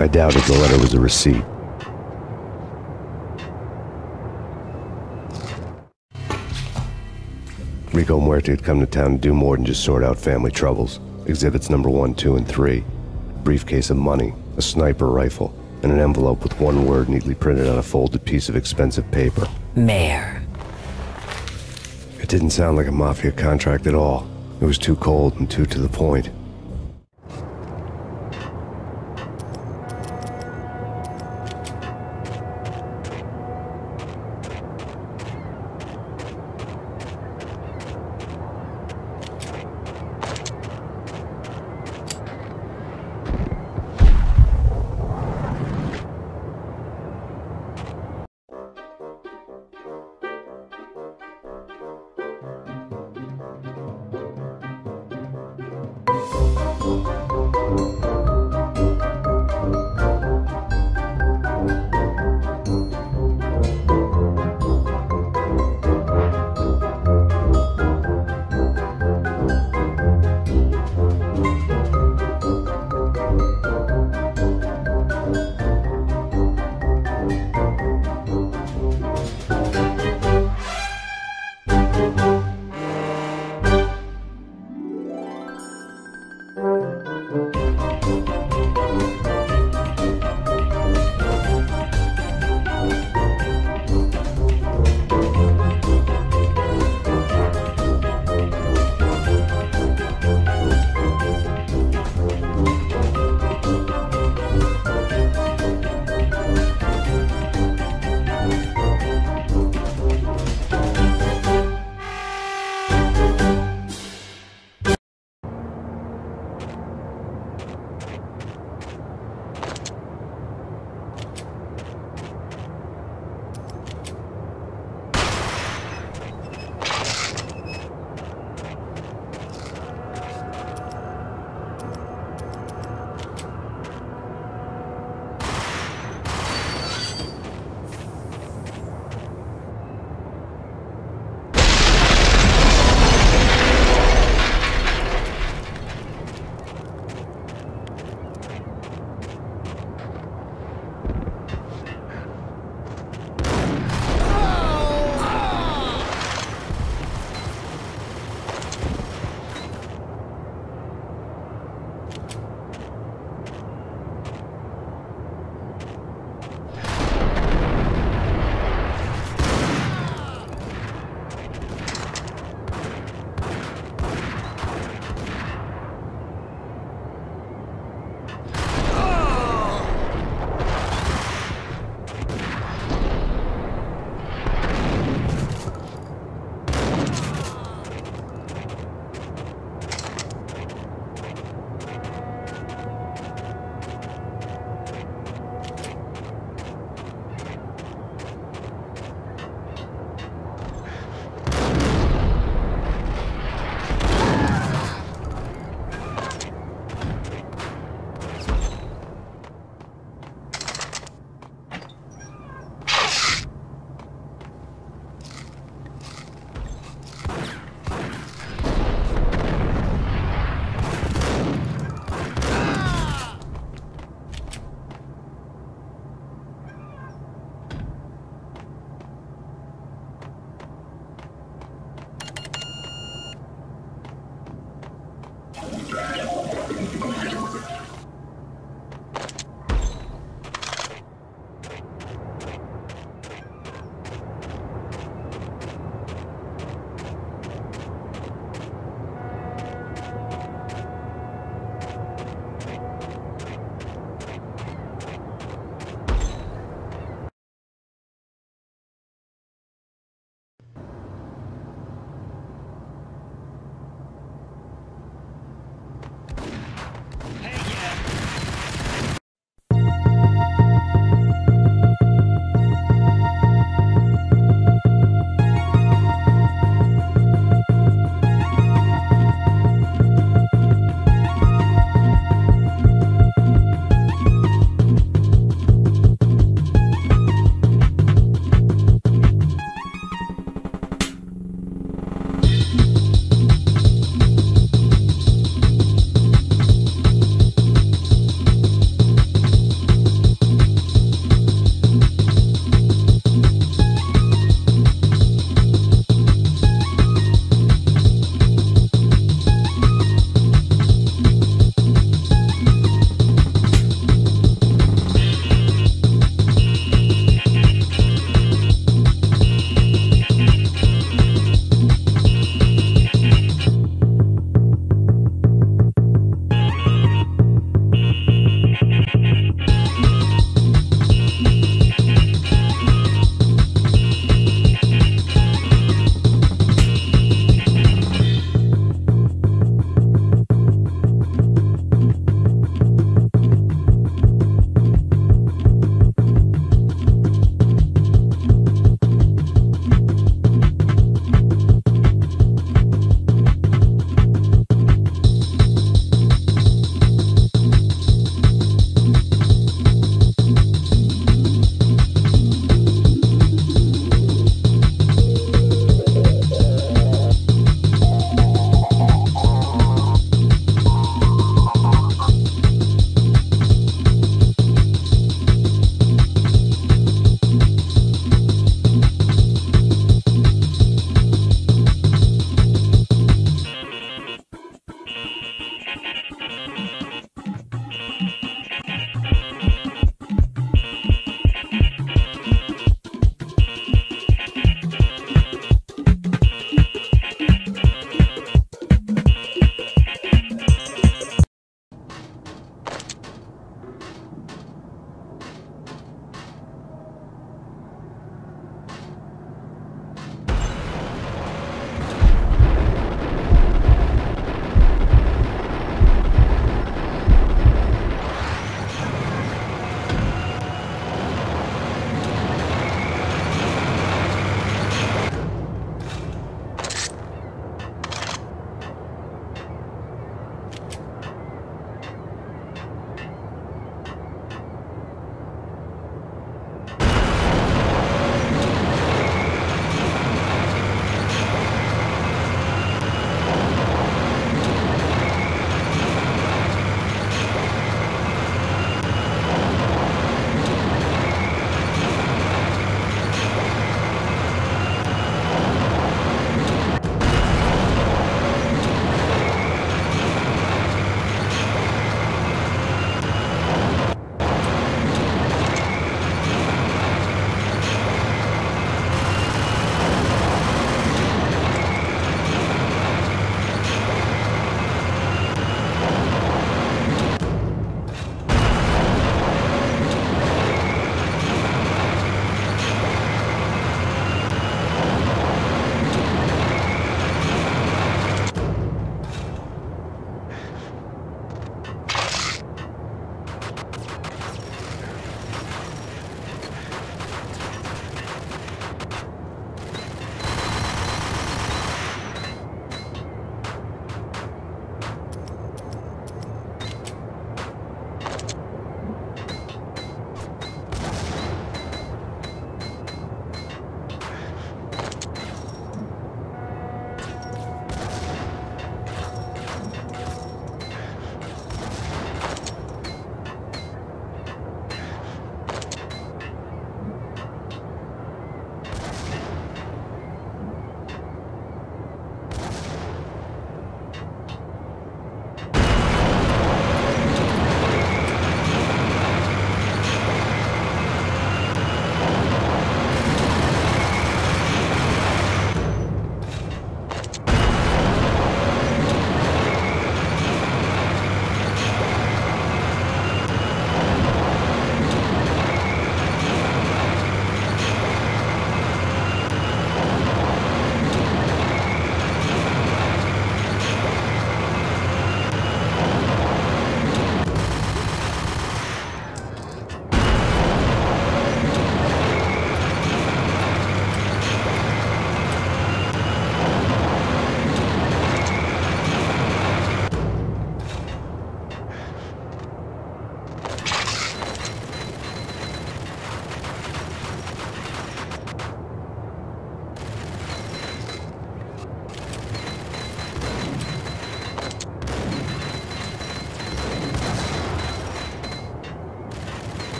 I doubted the letter was a receipt. Rico Muerte had come to town to do more than just sort out family troubles. Exhibits number 1, 2, and 3. A briefcase of money, a sniper rifle, and an envelope with one word neatly printed on a folded piece of expensive paper. Mayor. It didn't sound like a mafia contract at all. It was too cold and too to the point.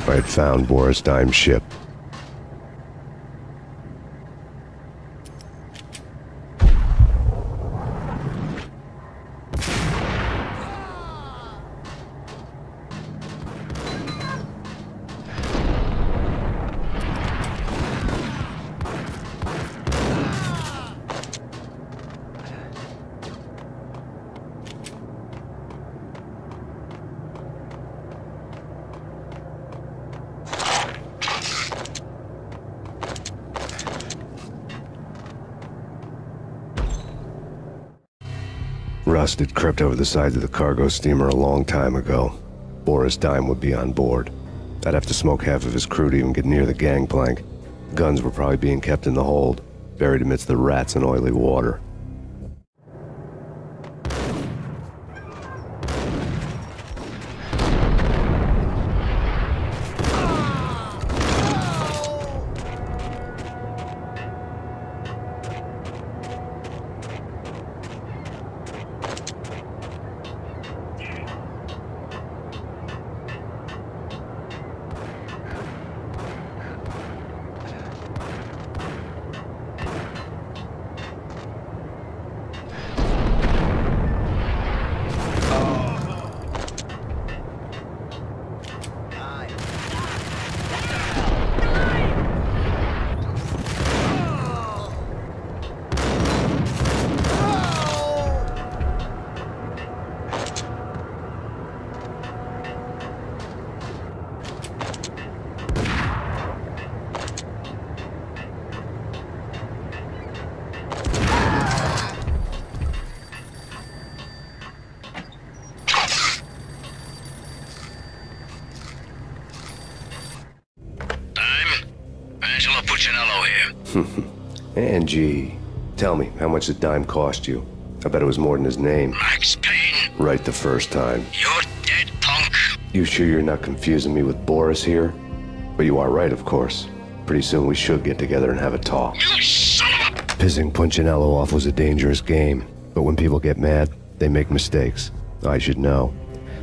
I had found Boris Dime's ship. Rust had crept over the sides of the cargo steamer a long time ago. Boris Dime would be on board. I'd have to smoke half of his crew to even get near the gangplank. Guns were probably being kept in the hold, buried amidst the rats and oily water. Punchinello here. Angie, tell me, how much did Dime cost you? I bet it was more than his name. Max Payne. Right the first time. You're dead, punk. You sure you're not confusing me with Boris here? But you are right, of course. Pretty soon we should get together and have a talk. You son of a... Pissing Punchinello off was a dangerous game, but when people get mad, they make mistakes. I should know.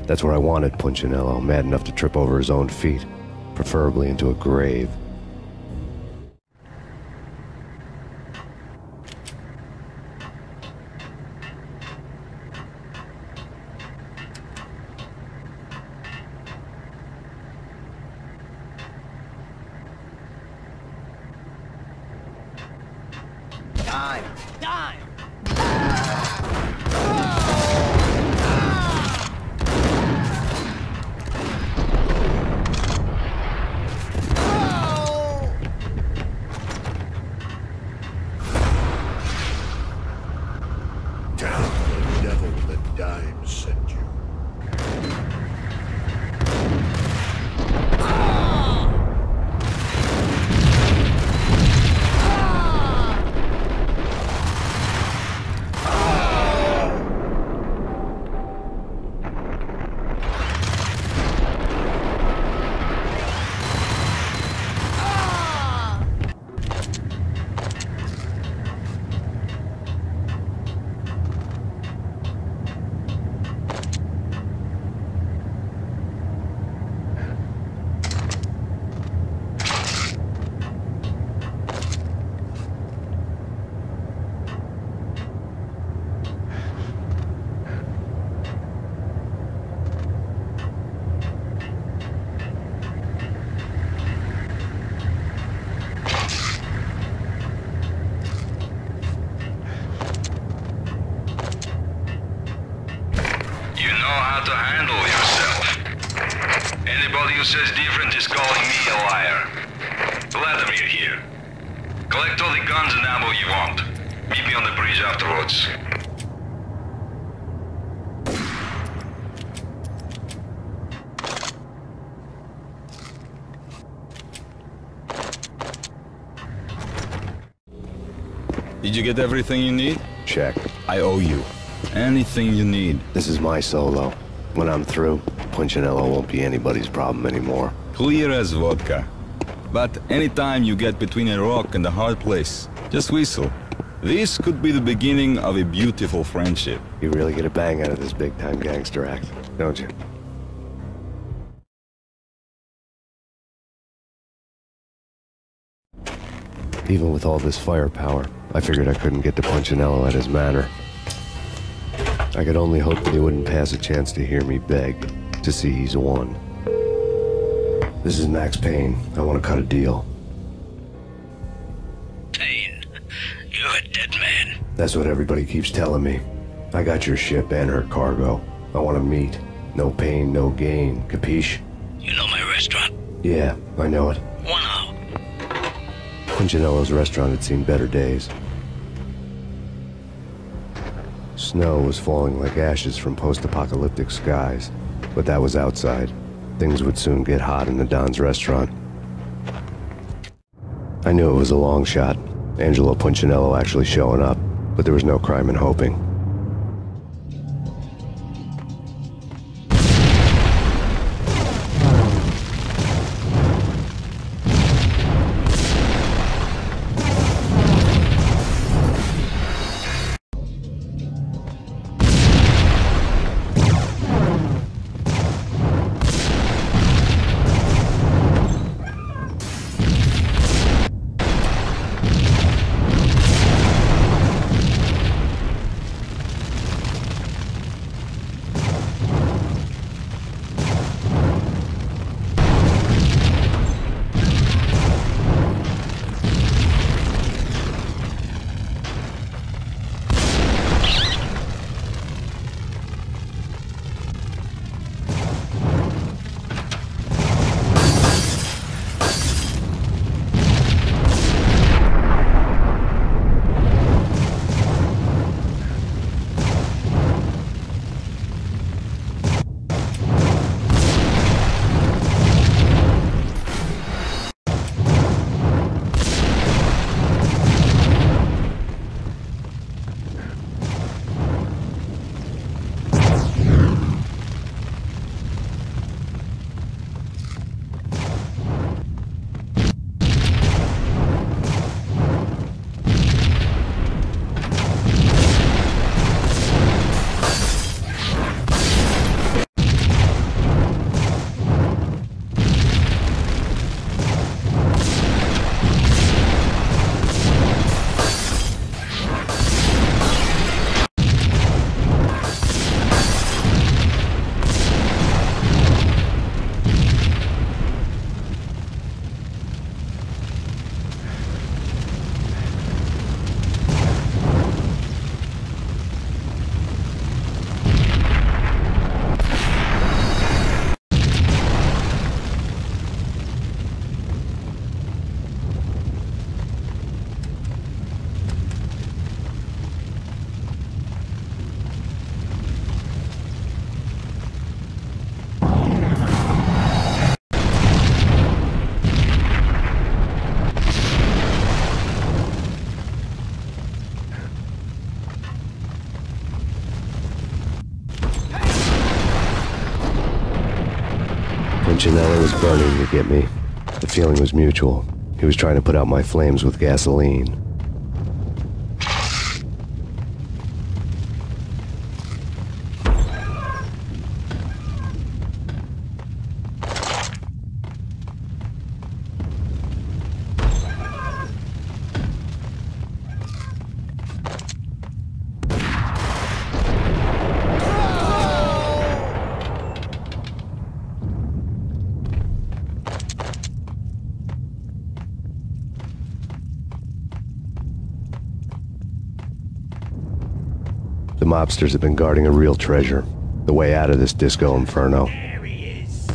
That's where I wanted Punchinello, mad enough to trip over his own feet, preferably into a grave. Dime! Dime! Damn the devil that Dime sent you. How to handle yourself. Anybody who says different is calling me a liar. Vladimir here. Collect all the guns and ammo you want. Meet me on the bridge afterwards. Did you get everything you need? Check. I owe you. Anything you need. This is my solo. When I'm through, Punchinello won't be anybody's problem anymore. Clear as vodka. But anytime you get between a rock and a hard place, just whistle. This could be the beginning of a beautiful friendship. You really get a bang out of this big-time gangster act, don't you? Even with all this firepower, I figured I couldn't get to Punchinello at his manor. I could only hope that he wouldn't pass a chance to hear me beg, to see he's won. This is Max Payne. I want to cut a deal. Payne, you're a dead man. That's what everybody keeps telling me. I got your ship and her cargo. I want to meet. No pain, no gain. Capiche? You know my restaurant? Yeah, I know it. 1 hour. Punchinello's restaurant had seen better days. Snow was falling like ashes from post-apocalyptic skies, but that was outside. Things would soon get hot in the Don's restaurant. I knew it was a long shot, Angelo Punchinello actually showing up, but there was no crime in hoping. Punchinello was burning to get me. The feeling was mutual. He was trying to put out my flames with gasoline. The mobsters have been guarding a real treasure, the way out of this disco inferno. There he is.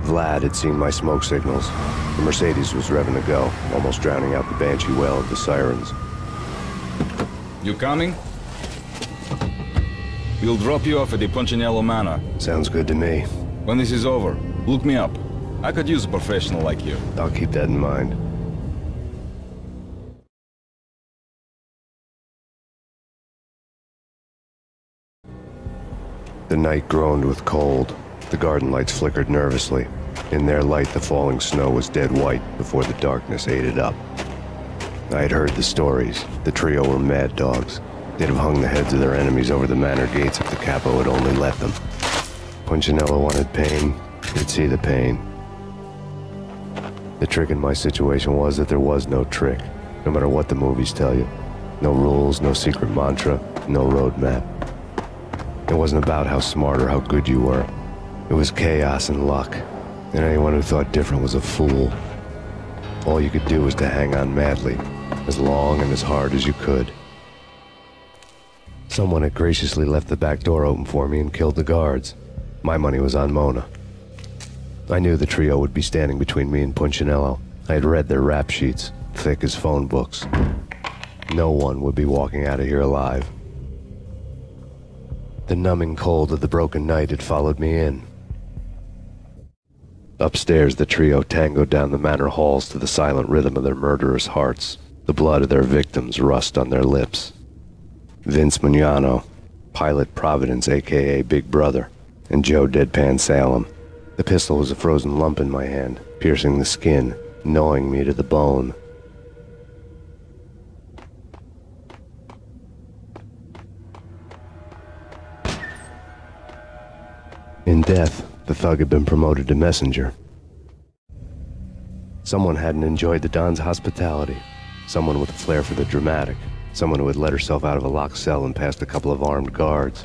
Vlad had seen my smoke signals. The Mercedes was revving to go, almost drowning out the banshee wail of the sirens. You coming? We'll drop you off at the Punchinello Manor. Sounds good to me. When this is over, look me up. I could use a professional like you. I'll keep that in mind. The night groaned with cold. The garden lights flickered nervously. In their light, the falling snow was dead white before the darkness ate it up. I had heard the stories. The trio were mad dogs. They'd have hung the heads of their enemies over the manor gates if the capo had only let them. Punchinello wanted Payne. He'd see the pain. The trick in my situation was that there was no trick, no matter what the movies tell you. No rules, no secret mantra, no roadmap. It wasn't about how smart or how good you were. It was chaos and luck, and anyone who thought different was a fool. All you could do was to hang on madly, as long and as hard as you could. Someone had graciously left the back door open for me and killed the guards. My money was on Mona. I knew the trio would be standing between me and Punchinello. I had read their rap sheets, thick as phone books. No one would be walking out of here alive. The numbing cold of the broken night had followed me in. Upstairs, the trio tangoed down the manor halls to the silent rhythm of their murderous hearts. The blood of their victims rust on their lips. Vince Mugnano, Pilot Providence, a.k.a. Big Brother, and Joe Deadpan Salem. The pistol was a frozen lump in my hand, piercing the skin, gnawing me to the bone. In death, the thug had been promoted to messenger. Someone hadn't enjoyed the Don's hospitality. Someone with a flair for the dramatic. Someone who had let herself out of a locked cell and past a couple of armed guards.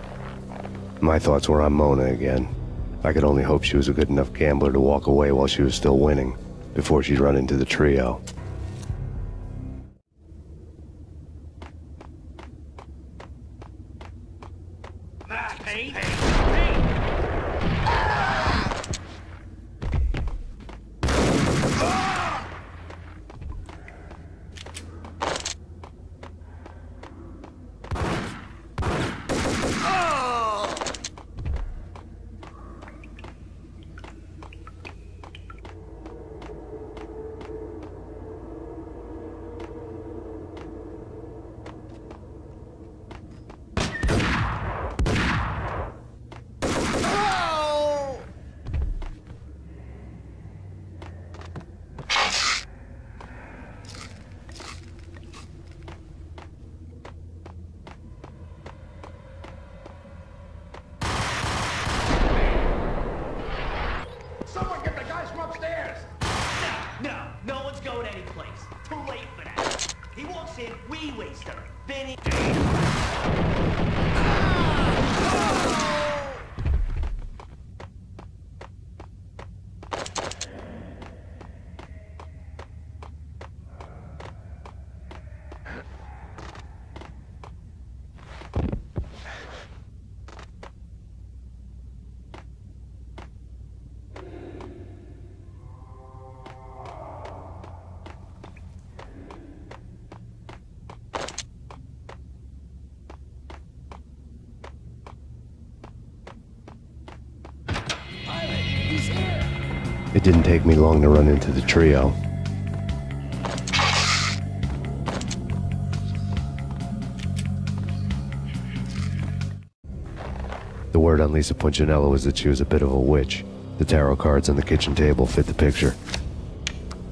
My thoughts were on Mona again. I could only hope she was a good enough gambler to walk away while she was still winning, before she'd run into the trio. Payne? Someone get the guys from upstairs! No one's going anyplace. Too late for that. He walks in, we waste her. Then he... It didn't take me long to run into the trio. The word on Lisa Punchinello was that she was a bit of a witch. The tarot cards on the kitchen table fit the picture.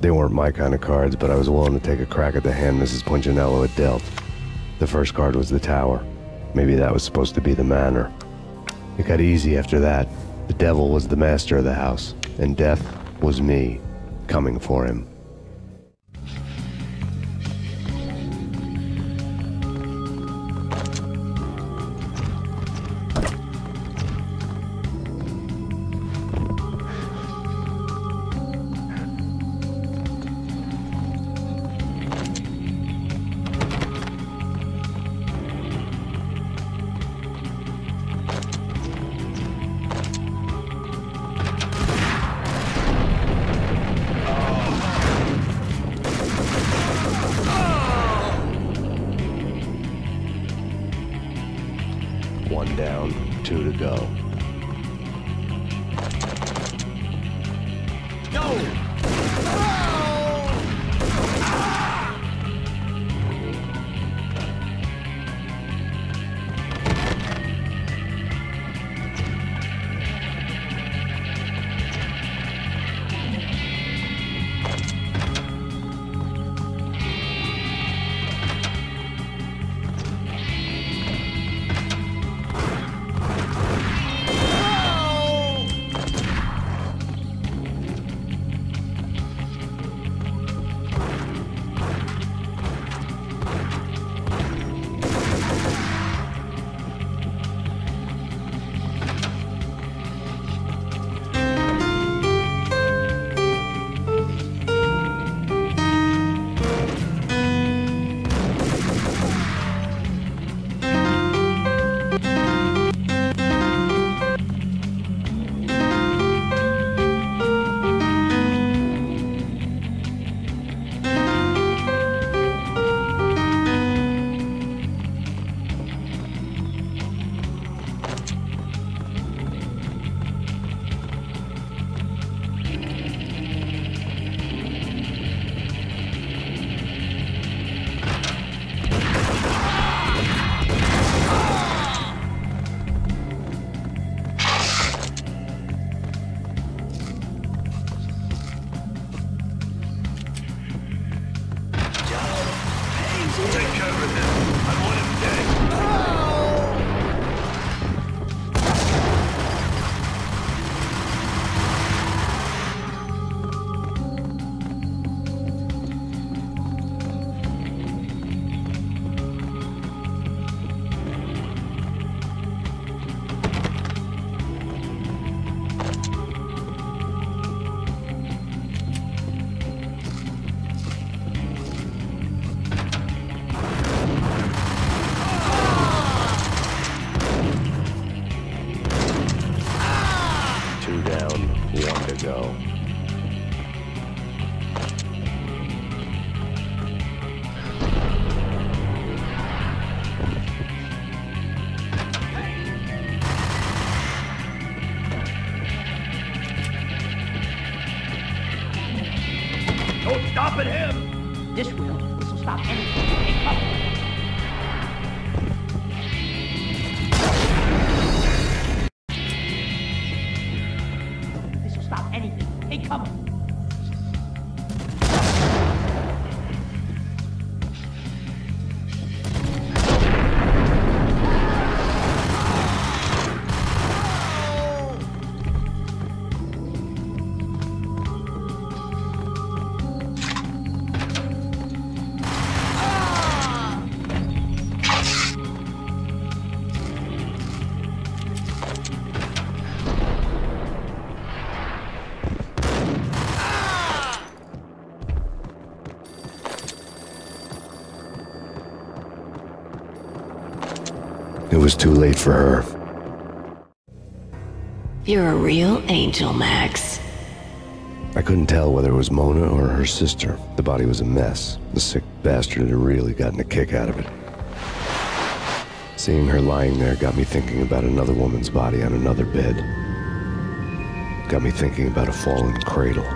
They weren't my kind of cards, but I was willing to take a crack at the hand Mrs. Punchinello had dealt. The first card was the tower. Maybe that was supposed to be the manor. It got easy after that. The devil was the master of the house, and death was me, coming for him. so. No stopping him! This will. This will stop anything. Hey, come. This will stop anything. Hey, come on. It was too late for her. You're a real angel, Max. I couldn't tell whether it was Mona or her sister. The body was a mess. The sick bastard had really gotten a kick out of it. Seeing her lying there got me thinking about another woman's body on another bed. Got me thinking about a fallen cradle.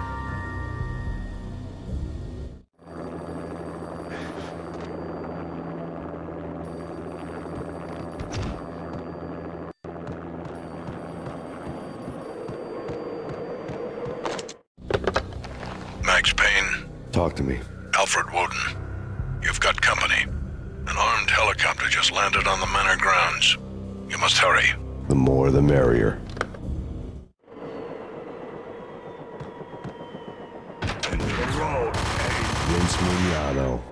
Max Payne, Talk to me. Alfred Woden. You've got company. An armed helicopter just landed on the manor grounds. You must hurry. The more the merrier. Into the road, Payne. Vince Mugnano.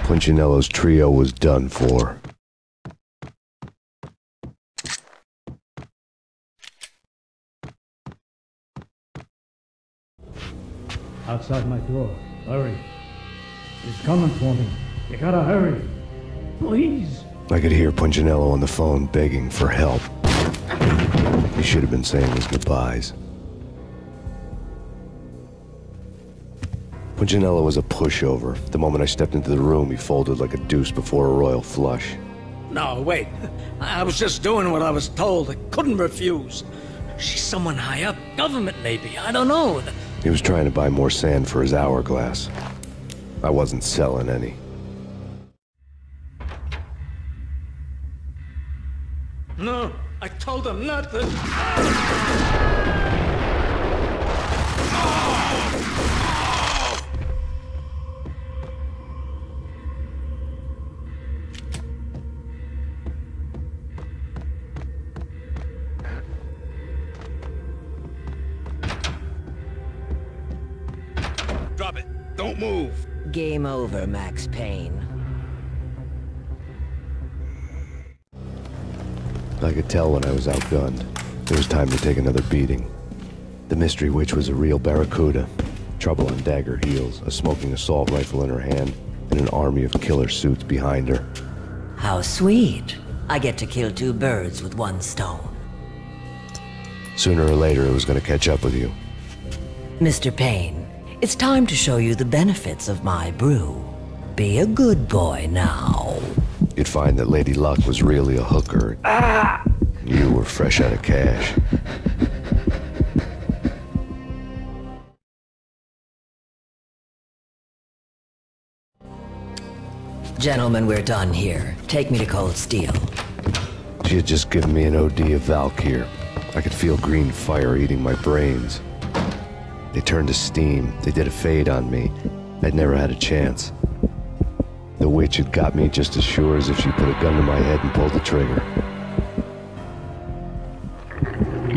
Punchinello's trio was done for. Outside my door. Hurry. He's coming for me. You gotta hurry. Please. I could hear Punchinello on the phone begging for help. He should have been saying his goodbyes. Punchinello was a pushover. The moment I stepped into the room, he folded like a deuce before a royal flush. No, wait. I was just doing what I was told. I couldn't refuse. She's someone high up. Government, maybe. I don't know. He was trying to buy more sand for his hourglass. I wasn't selling any. No, I told him not to. Drop it. Don't move. Game over, Max Payne. I could tell when I was outgunned. It was time to take another beating. The mystery witch was a real barracuda. Trouble on dagger heels, a smoking assault rifle in her hand, and an army of killer suits behind her. How sweet. I get to kill two birds with one stone. Sooner or later, it was going to catch up with you. Mr. Payne, it's time to show you the benefits of my brew. Be a good boy now. You'd find that Lady Luck was really a hooker. You were fresh out of cash. Gentlemen, we're done here. Take me to Cold Steel. She had just given me an OD of Valkyr. I could feel green fire eating my brains. They turned to steam. They did a fade on me. I'd never had a chance. The witch had got me just as sure as if she put a gun to my head and pulled the trigger.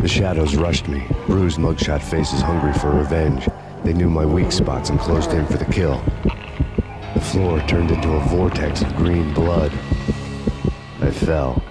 The shadows rushed me, bruised mugshot faces hungry for revenge. They knew my weak spots and closed in for the kill. The floor turned into a vortex of green blood. I fell.